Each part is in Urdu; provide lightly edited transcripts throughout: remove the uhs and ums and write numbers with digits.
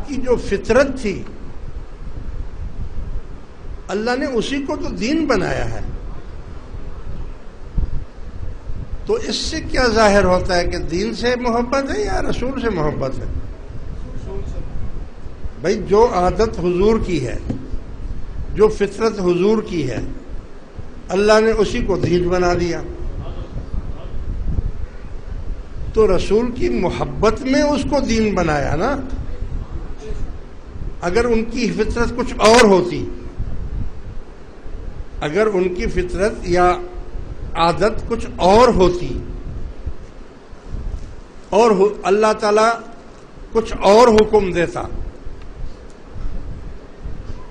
آپ کی جو فطرت تھی اللہ نے اسی کو تو دین بنایا ہے. تو اس سے کیا ظاہر ہوتا ہے کہ دین سے محبت ہے یا رسول سے محبت ہے؟ بھائی جو عادت حضور کی ہے، جو فطرت حضور کی ہے، اللہ نے اسی کو دین بنا دیا. تو رسول کی محبت میں اس کو دین بنایا نا. اگر ان کی فطرت کچھ اور ہوتی، اگر ان کی فطرت یا عادت کچھ اور ہوتی اور اللہ تعالی کچھ اور حکم دیتا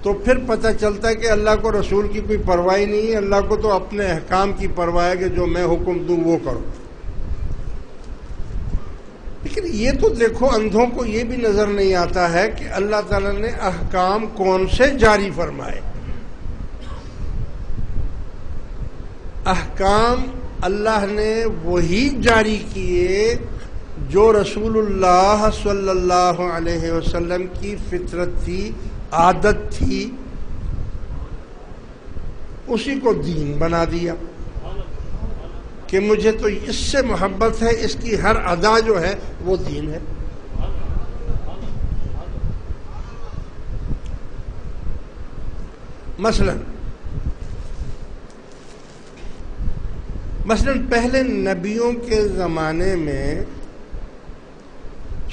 تو پھر پتہ چلتا ہے کہ اللہ کو رسول کی کوئی پرواہ نہیں ہے. اللہ کو تو اپنے احکام کی پرواہ ہے کہ جو میں حکم دوں وہ کرو. لیکن یہ تو دیکھو اندھوں کو یہ بھی نظر نہیں آتا ہے کہ اللہ تعالیٰ نے احکام کون سے جاری فرمائے. احکام اللہ نے وہی جاری کیے جو رسول اللہ صلی اللہ علیہ وسلم کی فطرت تھی، عادت تھی، اسی کو دین بنا دیا کہ مجھے تو اس سے محبت ہے، اس کی ہر ادا جو ہے وہ دین ہے. مثلا پہلے نبیوں کے زمانے میں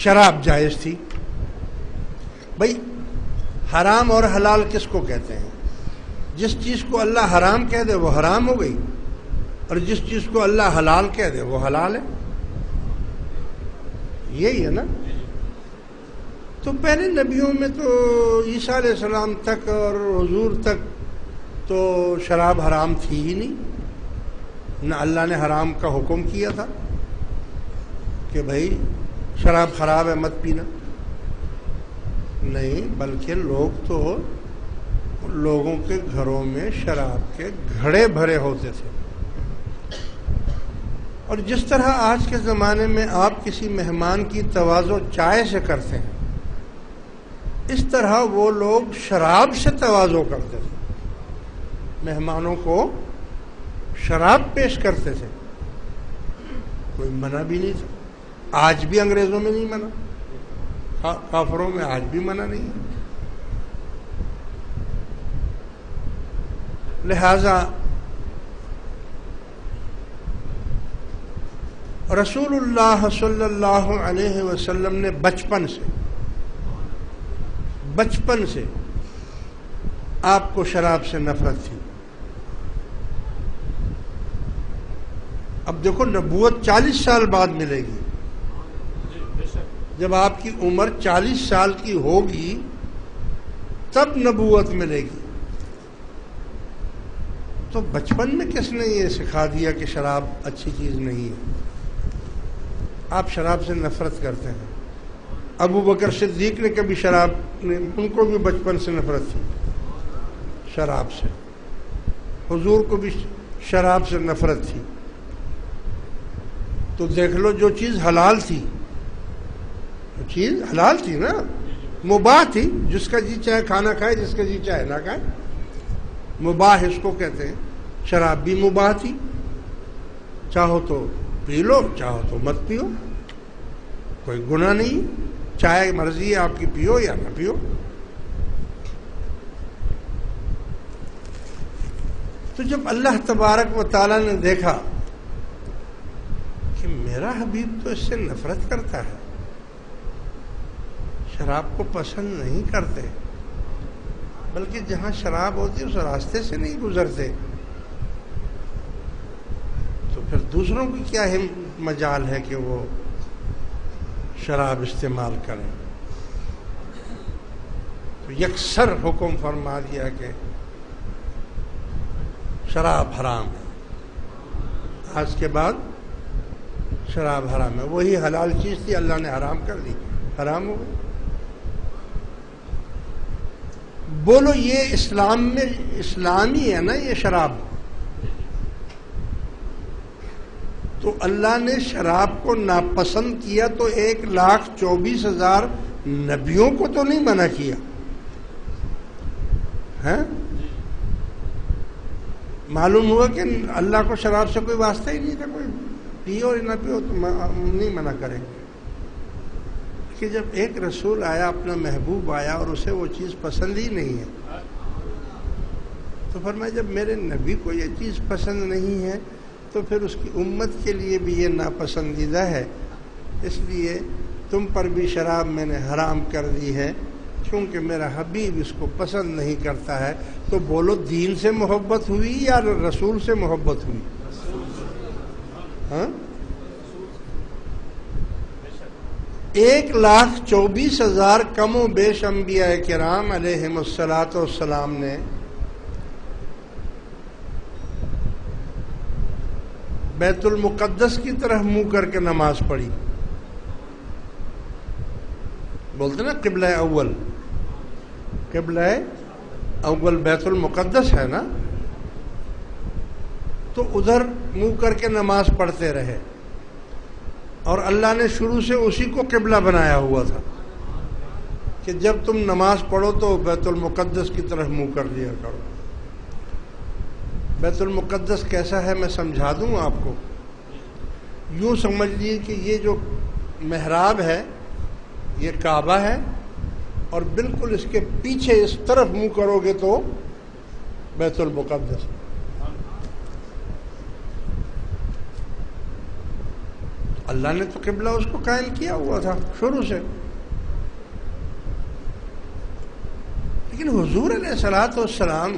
شراب جائز تھی. بھائی حرام اور حلال کس کو کہتے ہیں؟ جس چیز کو اللہ حرام کہہ دے وہ حرام ہو گئی، اور جس چیز کو اللہ حلال کہہ دے وہ حلال ہے. یہی ہے نا. تو پہلے نبیوں میں تو عیسیٰ علیہ السلام تک اور حضور تک تو شراب حرام تھی ہی نہیں. نہ اللہ نے حرام کا حکم کیا تھا کہ بھائی شراب خراب ہے مت پینا. نہیں، بلکہ لوگوں کے گھروں میں شراب کے گھڑے بھرے ہوتے تھے. اور جس طرح آج کے زمانے میں آپ کسی مہمان کی تواضع چائے سے کرتے ہیں، اس طرح وہ لوگ شراب سے تواضع کرتے تھے. مہمانوں کو شراب پیش کرتے تھے، کوئی منع بھی نہیں تھا. آج بھی انگریزوں میں نہیں منع، کافروں میں آج بھی منع نہیں ہے. لہذا رسول اللہ صلی اللہ علیہ وسلم نے بچپن سے آپ کو شراب سے نفرت تھی. اب دیکھو نبوت 40 سال بعد ملے گی. جب آپ کی عمر 40 سال کی ہوگی تب نبوت ملے گی. تو بچپن میں کس نے یہ سکھا دیا کہ شراب اچھی چیز نہیں ہے؟ آپ شراب سے نفرت کرتے ہیں. ابو بکر صدیق نے کبھی ان کو بھی بچپن سے نفرت تھی شراب سے. حضور کو بھی شراب سے نفرت تھی. تو دیکھ لو جو چیز حلال تھی نا، مباح تھی، جس کا جی چاہے کھانا کھائے، جس کا جی چاہے نہ کھائے، مباح اس کو کہتے ہیں. شراب بھی مباح تھی، چاہو تو پی لو، چاہو تو مت پیو، کوئی گناہ نہیں. چاہے مرضی ہے آپ کی پیو یا نہ پیو. تو جب اللہ تبارک و تعالیٰ نے دیکھا کہ میرا حبیب تو اس سے نفرت کرتا ہے، شراب کو پسند نہیں کرتے، بلکہ جہاں شراب ہوتی ہے اس راستے سے نہیں گزرتے، تو پھر دوسروں کی کیا مجال ہے کہ وہ شراب استعمال کریں. تو یکسر حکم فرما دیا کہ شراب حرام ہے. آج کے بعد شراب حرام ہے. وہی حلال چیز تھی اللہ نے حرام کر دی، حرام ہو گئی. بولو یہ اسلام میں اسلامی ہے نا یہ شراب؟ تو اللہ نے شراب کو ناپسند کیا تو 1,24,000 نبیوں کو تو نہیں منع کیا ہے؟ معلوم ہوا کہ اللہ کو شراب سے کوئی واسطہ ہی نہیں تھا، کوئی پیو اور نہ پیو تو نہیں منع کریں گے. کہ جب ایک رسول آیا، اپنا محبوب آیا اور اسے وہ چیز پسند ہی نہیں ہے، تو فرمایا جب میرے نبی کو یہ چیز پسند نہیں ہے تو پھر اس کی امت کے لیے بھی یہ ناپسندیدہ ہے، اس لیے تم پر بھی شراب میں نے حرام کر دی ہے کیونکہ میرا حبیب اس کو پسند نہیں کرتا ہے. تو بولو دین سے محبت ہوئی یا رسول سے محبت ہوئی؟ ہاں؟ 1,24,000 کم و بیش انبیاء کرام علیہم الصلاۃ والسلام نے بیت المقدس کی طرف منہ کر کے نماز پڑھی. بولتے نا قبلہ اول، قبلہ اول بیت المقدس ہے نا، تو ادھر منہ کر کے نماز پڑھتے رہے، اور اللہ نے شروع سے اسی کو قبلہ بنایا ہوا تھا کہ جب تم نماز پڑھو تو بیت المقدس کی طرف منہ کر لیا کرو. بیت المقدس کیسا ہے میں سمجھا دوں آپ کو. یوں سمجھ لیجیے کہ یہ جو محراب ہے یہ کعبہ ہے، اور بالکل اس کے پیچھے اس طرف منہ کرو گے تو بیت المقدس. اللہ نے تو قبلہ اس کو قائم کیا ہوا تھا شروع سے، لیکن حضور علیہ الصلوۃ والسلام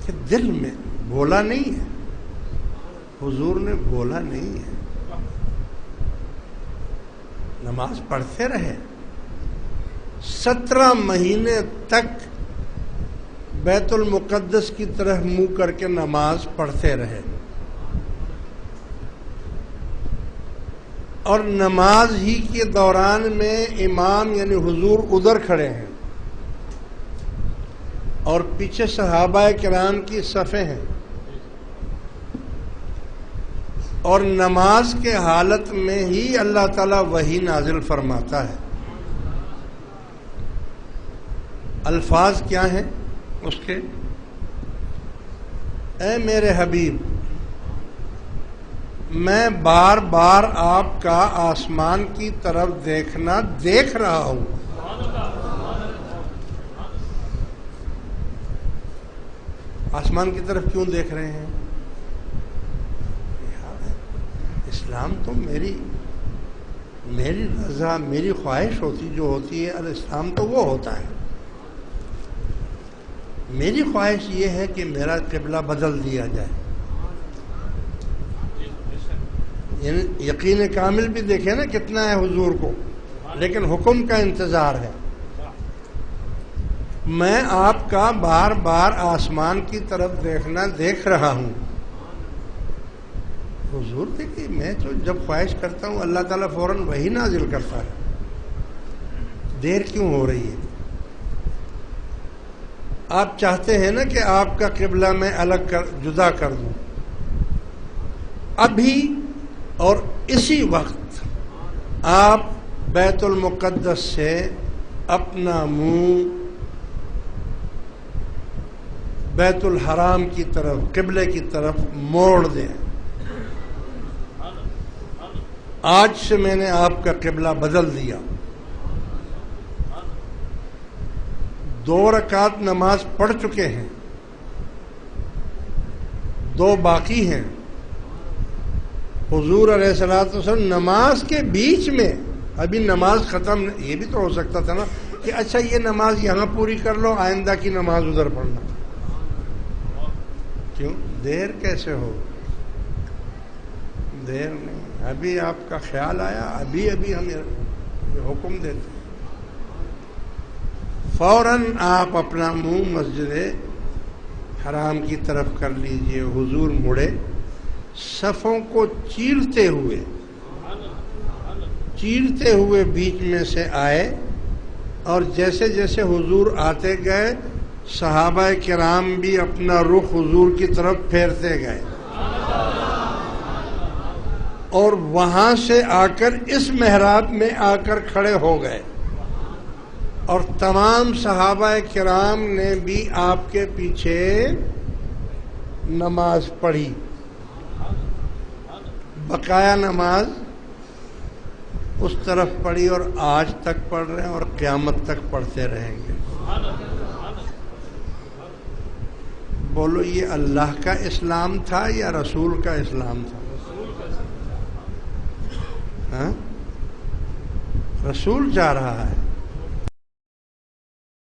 کے دل میں بولا نہیں ہے، حضور نے بولا نہیں ہے، نماز پڑھتے رہے. 17 مہینے تک بیت المقدس کی طرف منہ کر کے نماز پڑھتے رہے، اور نماز ہی کے دوران میں امام یعنی حضور ادھر کھڑے ہیں اور پیچھے صحابہ کرام کی صفیں ہیں، اور نماز کے حالت میں ہی اللہ تعالیٰ وحی نازل فرماتا ہے. الفاظ کیا ہیں اس کے؟ اے میرے حبیب، میں بار بار آپ کا آسمان کی طرف دیکھنا دیکھ رہا ہوں. آسمان کی طرف کیوں دیکھ رہے ہیں؟ اسلام تو میری رضا، میری خواہش ہوتی جو ہوتی ہے، الاسلام تو وہ ہوتا ہے. میری خواہش یہ ہے کہ میرا قبلہ بدل دیا جائے. یقین کامل بھی دیکھیں نا کتنا ہے حضور کو، لیکن حکم کا انتظار ہے. میں آپ کا بار بار آسمان کی طرف دیکھنا دیکھ رہا ہوں. حضور دیکھیے، میں تو جب خواہش کرتا ہوں اللہ تعالیٰ فوراً وہی نازل کرتا ہے. دیر کیوں ہو رہی ہے؟ آپ چاہتے ہیں نا کہ آپ کا قبلہ میں جدا کر دوں. ابھی اور اسی وقت آپ بیت المقدس سے اپنا منہ بیت الحرام کی طرف، قبلے کی طرف موڑ دیں. آج سے میں نے آپ کا قبلہ بدل دیا. 2 رکعت نماز پڑھ چکے ہیں، 2 باقی ہیں. حضور علیہ الصلوۃ والسلام نماز کے بیچ میں، ابھی نماز ختم، یہ بھی تو ہو سکتا تھا نا کہ اچھا یہ نماز یہاں پوری کر لو، آئندہ کی نماز ادھر پڑھنا. کیوں دیر کیسے ہو؟ دیر نہیں، ابھی آپ کا خیال آیا، ابھی ہم حکم دیتے ہیں. فوراً آپ اپنا منہ مسجد حرام کی طرف کر لیجئے. حضور مڑے، صفوں کو چیرتے ہوئے بیچ میں سے آئے، اور جیسے جیسے حضور آتے گئے صحابہ کرام بھی اپنا رخ حضور کی طرف پھیرتے گئے، اور وہاں سے آ کر اس محراب میں آ کر کھڑے ہو گئے، اور تمام صحابہ کرام نے بھی آپ کے پیچھے نماز پڑھی، بقایا نماز اس طرف پڑھی، اور آج تک پڑھ رہے ہیں اور قیامت تک پڑھتے رہیں گے۔ بولو یہ اللہ کا اسلام تھا یا رسول کا اسلام تھا؟ ہاں؟ رسول جا رہا ہے،